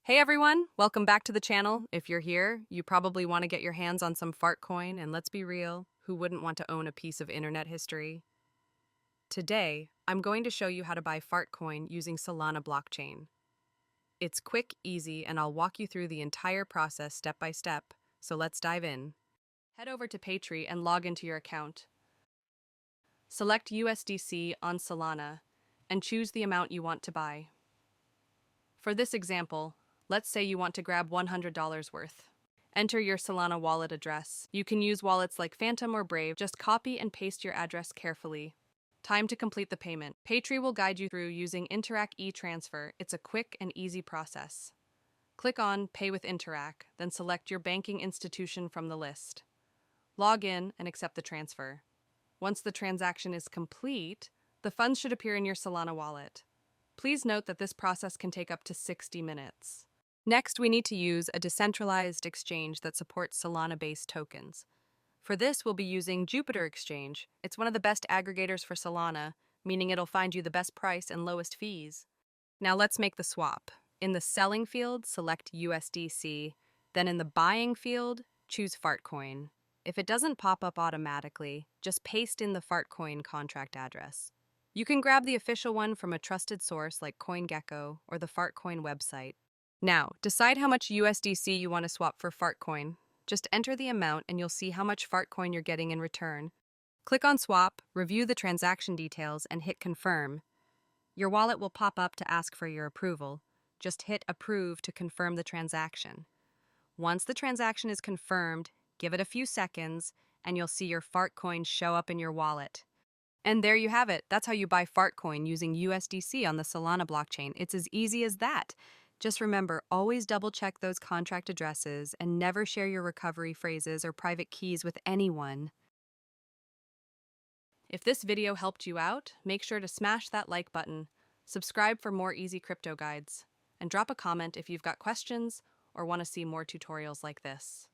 Hey everyone, welcome back to the channel. If you're here, you probably want to get your hands on some Fartcoin, and let's be real, who wouldn't want to own a piece of internet history? Today, I'm going to show you how to buy Fartcoin using Solana blockchain. It's quick, easy, and I'll walk you through the entire process step by step, so let's dive in. Head over to Paytree and log into your account. Select USDC on Solana and choose the amount you want to buy. For this example, let's say you want to grab $100 worth. Enter your Solana wallet address. You can use wallets like Phantom or Brave. Just copy and paste your address carefully. Time to complete the payment. Paytree will guide you through using Interac e-transfer. It's a quick and easy process. Click on Pay with Interac, then select your banking institution from the list. Log in and accept the transfer. Once the transaction is complete, the funds should appear in your Solana wallet. Please note that this process can take up to 60 minutes. Next, we need to use a decentralized exchange that supports Solana-based tokens. For this, we'll be using Jupiter Exchange. It's one of the best aggregators for Solana, meaning it'll find you the best price and lowest fees. Now let's make the swap. In the selling field, select USDC. Then in the buying field, choose Fartcoin. If it doesn't pop up automatically, just paste in the Fartcoin contract address. You can grab the official one from a trusted source like CoinGecko or the Fartcoin website. Now, decide how much USDC you want to swap for Fartcoin. Just enter the amount and you'll see how much Fartcoin you're getting in return. Click on Swap, review the transaction details, and hit Confirm. Your wallet will pop up to ask for your approval. Just hit Approve to confirm the transaction. Once the transaction is confirmed, give it a few seconds, and you'll see your Fartcoin show up in your wallet. And there you have it. That's how you buy Fartcoin using USDC on the Solana blockchain. It's as easy as that. Just remember, always double check those contract addresses and never share your recovery phrases or private keys with anyone. If this video helped you out, make sure to smash that like button, subscribe for more easy crypto guides, and drop a comment if you've got questions or want to see more tutorials like this.